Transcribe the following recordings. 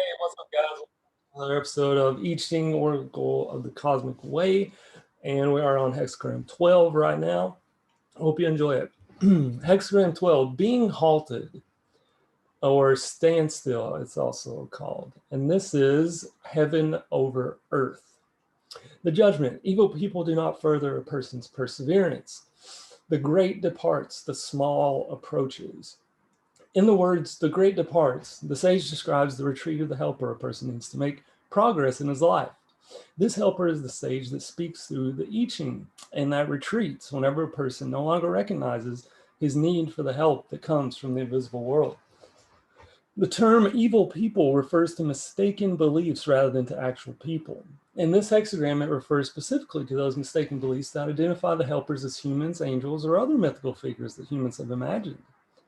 Hey, what's up, guys? Another episode of I Ching Oracle of the Cosmic Way, and we are on Hexagram 12 right now. Hope you enjoy it. Hexagram 12, being halted or standstill, it's also called. And this is heaven over earth. The judgment, evil people do not further a person's perseverance. The great departs, the small approaches. In the words, the great departs, the sage describes the retreat of the helper a person needs to make progress in his life. This helper is the sage that speaks through the I Ching and that retreats whenever a person no longer recognizes his need for the help that comes from the invisible world. The term evil people refers to mistaken beliefs rather than to actual people. In this hexagram, it refers specifically to those mistaken beliefs that identify the helpers as humans, angels, or other mythical figures that humans have imagined.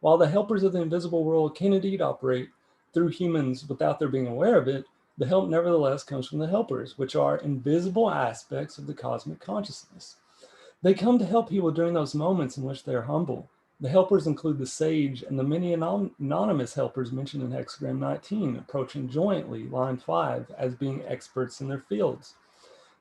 While the helpers of the invisible world can indeed operate through humans without their being aware of it, the help nevertheless comes from the helpers, which are invisible aspects of the cosmic consciousness. They come to help people during those moments in which they are humble. The helpers include the sage and the many anonymous helpers mentioned in Hexagram 19, approaching jointly, line 5, as being experts in their fields.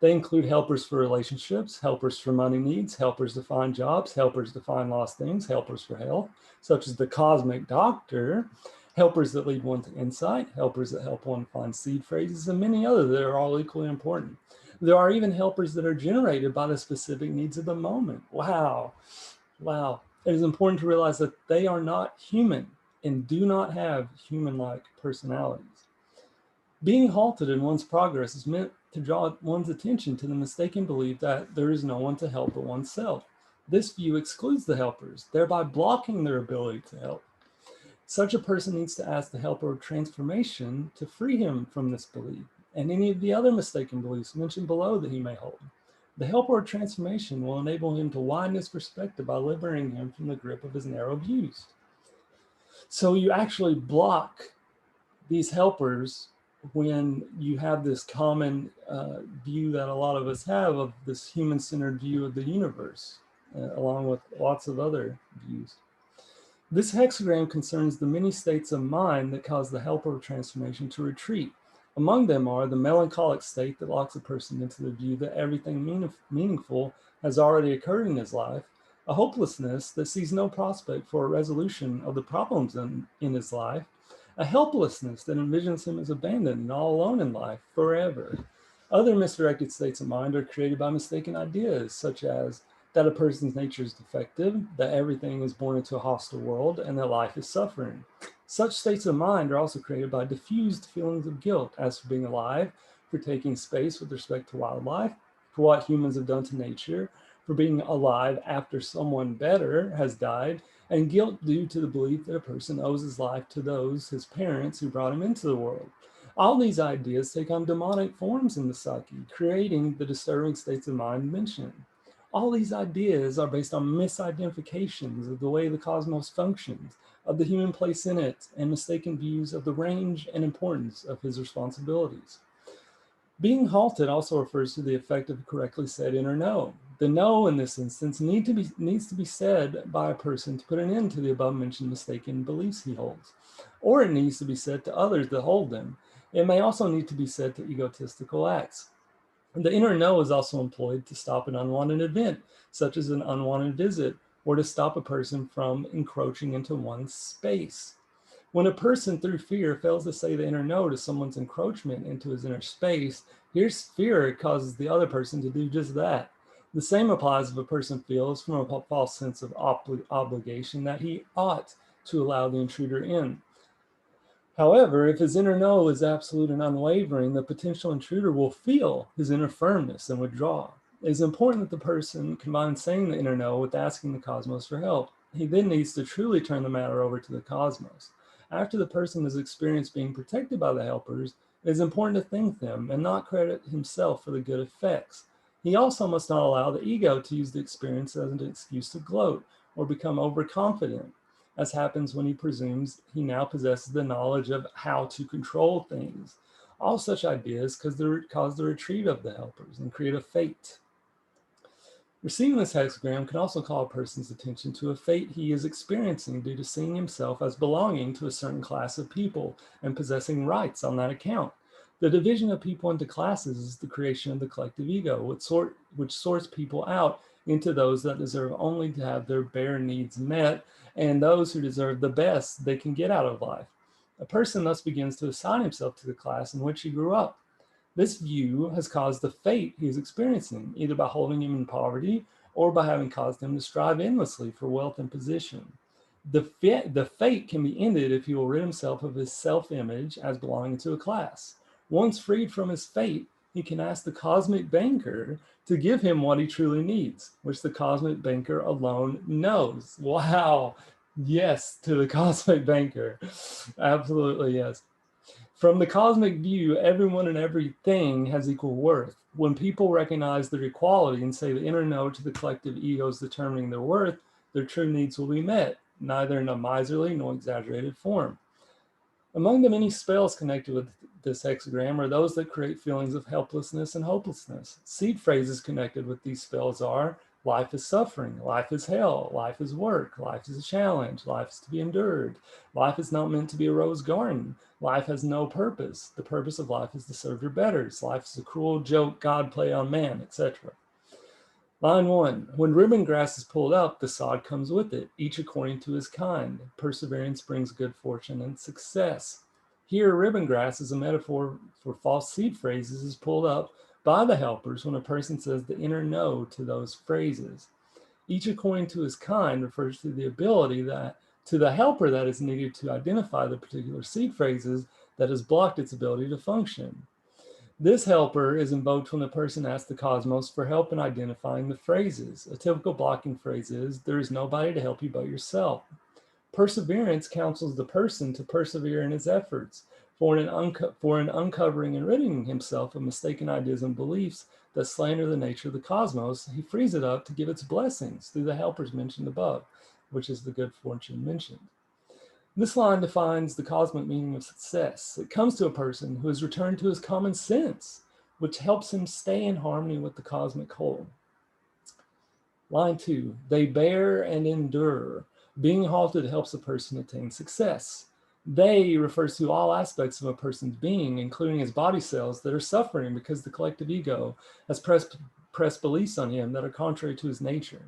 They include helpers for relationships, helpers for money needs, helpers to find jobs, helpers to find lost things, helpers for health, such as the cosmic doctor, helpers that lead one to insight, helpers that help one find seed phrases, and many others that are all equally important. There are even helpers that are generated by the specific needs of the moment. Wow. Wow. It is important to realize that they are not human and do not have human-like personalities. Being halted in one's progress is meant to draw one's attention to the mistaken belief that there is no one to help but oneself. This view excludes the helpers, thereby blocking their ability to help. Such a person needs to ask the helper of transformation to free him from this belief and any of the other mistaken beliefs mentioned below that he may hold. The helper of transformation will enable him to widen his perspective by liberating him from the grip of his narrow views. So you actually block these helpers when you have this common view that a lot of us have of this human-centered view of the universe, along with lots of other views. This hexagram concerns the many states of mind that cause the helper of transformation to retreat. Among them are the melancholic state that locks a person into the view that everything meaningful has already occurred in his life, a hopelessness that sees no prospect for a resolution of the problems in his life, a helplessness that envisions him as abandoned and all alone in life forever. Other misdirected states of mind are created by mistaken ideas, such as that a person's nature is defective, that everything is born into a hostile world, and that life is suffering. Such states of mind are also created by diffused feelings of guilt as for being alive, for taking space with respect to wildlife, for what humans have done to nature, for being alive after someone better has died, and guilt due to the belief that a person owes his life to those, his parents, who brought him into the world. All these ideas take on demonic forms in the psyche, creating the disturbing states of mind mentioned. All these ideas are based on misidentifications of the way the cosmos functions, of the human place in it, and mistaken views of the range and importance of his responsibilities. Being halted also refers to the effect of a correctly said inner no. The no in this instance needs to be said by a person to put an end to the above mentioned mistaken beliefs he holds, or it needs to be said to others that hold them. It may also need to be said to egotistical acts. The inner no is also employed to stop an unwanted event, such as an unwanted visit, or to stop a person from encroaching into one's space. When a person through fear fails to say the inner no to someone's encroachment into his inner space, here's fear causes the other person to do just that. The same applies if a person feels from a false sense of obligation that he ought to allow the intruder in. However, if his inner no is absolute and unwavering, the potential intruder will feel his inner firmness and withdraw. It is important that the person combines saying the inner no with asking the cosmos for help. He then needs to truly turn the matter over to the cosmos. After the person has experienced being protected by the helpers, it is important to thank them and not credit himself for the good effects. He also must not allow the ego to use the experience as an excuse to gloat or become overconfident, as happens when he presumes he now possesses the knowledge of how to control things. All such ideas cause the retreat of the helpers and create a fate. Receiving this hexagram can also call a person's attention to a fate he is experiencing due to seeing himself as belonging to a certain class of people and possessing rights on that account. The division of people into classes is the creation of the collective ego, which sorts people out into those that deserve only to have their bare needs met and those who deserve the best they can get out of life. A person thus begins to assign himself to the class in which he grew up. This view has caused the fate he is experiencing, either by holding him in poverty or by having caused him to strive endlessly for wealth and position. The fate can be ended if he will rid himself of his self image as belonging to a class. Once freed from his fate, he can ask the cosmic banker to give him what he truly needs, which the cosmic banker alone knows. Wow. Yes, to the cosmic banker. Absolutely, yes. From the cosmic view, everyone and everything has equal worth. When people recognize their equality and say the inner no to the collective egos determining their worth, their true needs will be met, neither in a miserly nor exaggerated form. Among the many spells connected with this hexagram are those that create feelings of helplessness and hopelessness. Seed phrases connected with these spells are life is suffering, life is hell, life is work, life is a challenge, life is to be endured, life is not meant to be a rose garden, life has no purpose, the purpose of life is to serve your betters, life is a cruel joke God play on man, etc. Line 1, when ribbon grass is pulled up, the sod comes with it, each according to his kind. Perseverance brings good fortune and success. Here, ribbon grass is a metaphor for false seed phrases is pulled up by the helpers when a person says the inner no to those phrases. Each according to his kind refers to the ability that to the helper that is needed to identify the particular seed phrases that has blocked its ability to function. This helper is invoked when the person asks the cosmos for help in identifying the phrases. A typical blocking phrase is, there is nobody to help you but yourself. Perseverance counsels the person to persevere in his efforts for an uncovering and ridding himself of mistaken ideas and beliefs that slander the nature of the cosmos. He frees it up to give its blessings through the helpers mentioned above, which is the good fortune mentioned. This line defines the cosmic meaning of success. It comes to a person who has returned to his common sense, which helps him stay in harmony with the cosmic whole. Line 2, they bear and endure. Being halted helps a person attain success. They refers to all aspects of a person's being, including his body cells that are suffering because the collective ego has pressed beliefs on him that are contrary to his nature.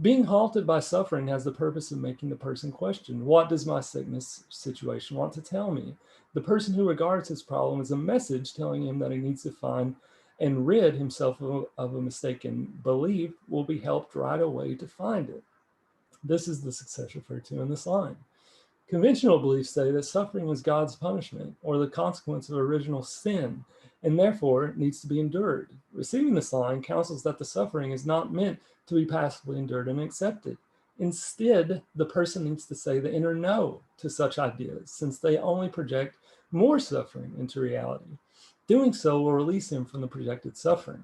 Being halted by suffering has the purpose of making the person question, what does my sickness situation want to tell me? The person who regards his problem as a message telling him that he needs to find and rid himself of a mistaken belief will be helped right away to find it. This is the success referred to in this line. Conventional beliefs say that suffering is God's punishment or the consequence of original sin, and therefore needs to be endured. Receiving this line counsels that the suffering is not meant to be passively endured and accepted. Instead, the person needs to say the inner no to such ideas, since they only project more suffering into reality. Doing so will release him from the projected suffering.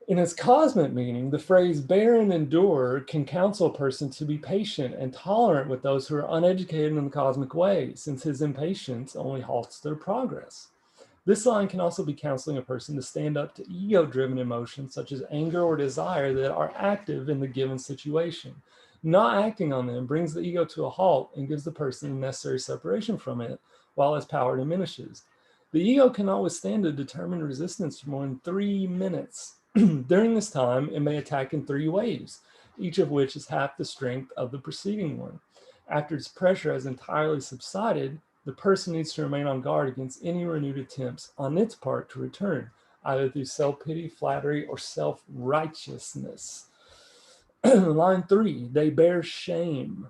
In its cosmic meaning, the phrase bear and endure can counsel a person to be patient and tolerant with those who are uneducated in the cosmic way, since his impatience only halts their progress. This line can also be counseling a person to stand up to ego-driven emotions such as anger or desire that are active in the given situation. Not acting on them brings the ego to a halt and gives the person the necessary separation from it while its power diminishes. The ego cannot withstand a determined resistance for more than 3 minutes. During this time, it may attack in 3 waves, each of which is half the strength of the preceding one. After its pressure has entirely subsided, the person needs to remain on guard against any renewed attempts on its part to return, either through self-pity, flattery, or self-righteousness. Line 3, they bear shame.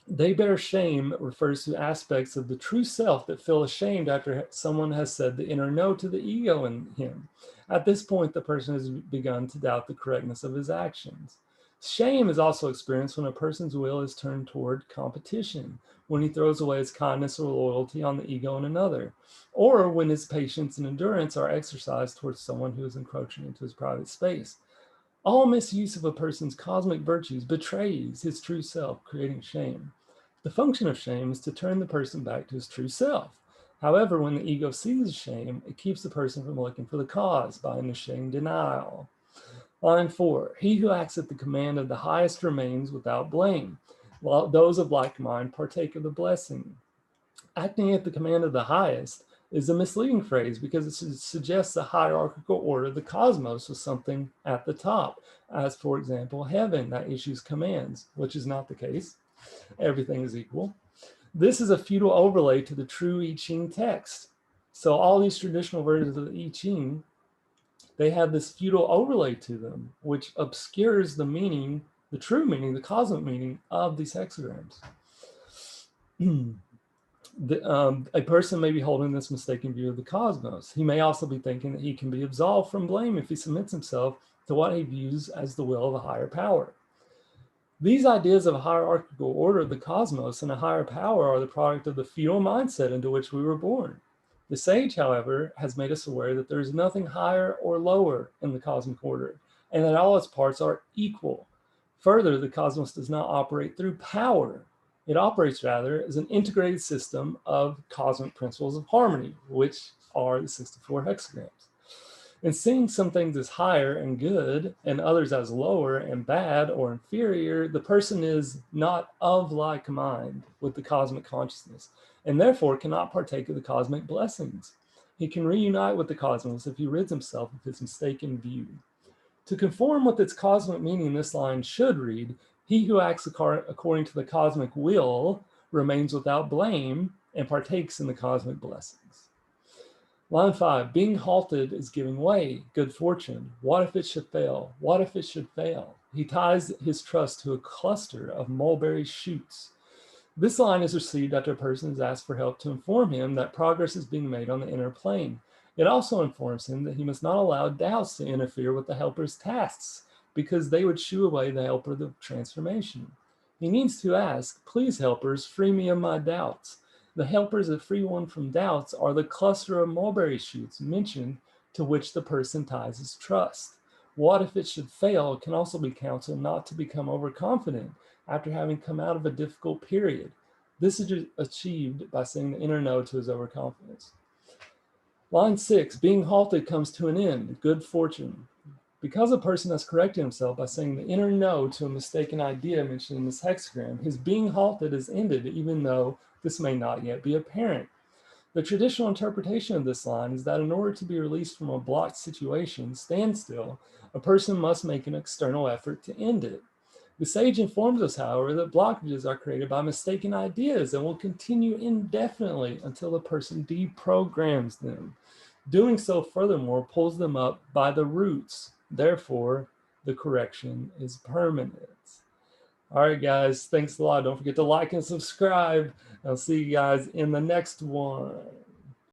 They bear shame refers to aspects of the true self that feel ashamed after someone has said the inner no to the ego in him. At this point, the person has begun to doubt the correctness of his actions. Shame is also experienced when a person's will is turned toward competition, when he throws away his kindness or loyalty on the ego in another, or when his patience and endurance are exercised towards someone who is encroaching into his private space. All misuse of a person's cosmic virtues betrays his true self, creating shame. The function of shame is to turn the person back to his true self. However, when the ego sees shame, it keeps the person from looking for the cause by an ashamed denial. Line 4, he who acts at the command of the highest remains without blame, while those of like mind partake of the blessing. Acting at the command of the highest is a misleading phrase because it suggests a hierarchical order of the cosmos with something at the top, as for example, heaven that issues commands, which is not the case. Everything is equal. This is a feudal overlay to the true I Ching text. So all these traditional versions of the I Ching, they have this feudal overlay to them, which obscures the meaning, the true meaning, the cosmic meaning of these hexagrams. A person may be holding this mistaken view of the cosmos. He may also be thinking that he can be absolved from blame if he submits himself to what he views as the will of a higher power. These ideas of a hierarchical order of the cosmos and a higher power are the product of the feudal mindset into which we were born. The sage, however, has made us aware that there is nothing higher or lower in the cosmic order, and that all its parts are equal. Further, the cosmos does not operate through power. It operates rather as an integrated system of cosmic principles of harmony, which are the 64 hexagrams. In seeing some things as higher and good and others as lower and bad or inferior, the person is not of like mind with the cosmic consciousness and therefore cannot partake of the cosmic blessings. He can reunite with the cosmos if he rids himself of his mistaken view. To conform with its cosmic meaning, this line should read, he who acts according to the cosmic will remains without blame and partakes in the cosmic blessings. Line 5, being halted is giving way, good fortune. What if it should fail? What if it should fail? He ties his trust to a cluster of mulberry shoots. This line is received after a person is asked for help to inform him that progress is being made on the inner plane. It also informs him that he must not allow doubts to interfere with the helper's tasks, because they would shoo away the helper of the transformation. He needs to ask, please helpers, free me of my doubts. The helpers that free one from doubts are the cluster of mulberry shoots mentioned to which the person ties his trust. What if it should fail can also be counseled not to become overconfident after having come out of a difficult period. This is achieved by saying the inner no to his overconfidence. Line 6, being halted comes to an end, good fortune. Because a person has corrected himself by saying the inner no to a mistaken idea mentioned in this hexagram, his being halted is ended, even though this may not yet be apparent. The traditional interpretation of this line is that in order to be released from a blocked situation, standstill, a person must make an external effort to end it. The sage informs us, however, that blockages are created by mistaken ideas and will continue indefinitely until the person deprograms them. Doing so, furthermore, pulls them up by the roots. Therefore, the correction is permanent. All right, guys, thanks a lot. Don't forget to like and subscribe. I'll see you guys in the next one.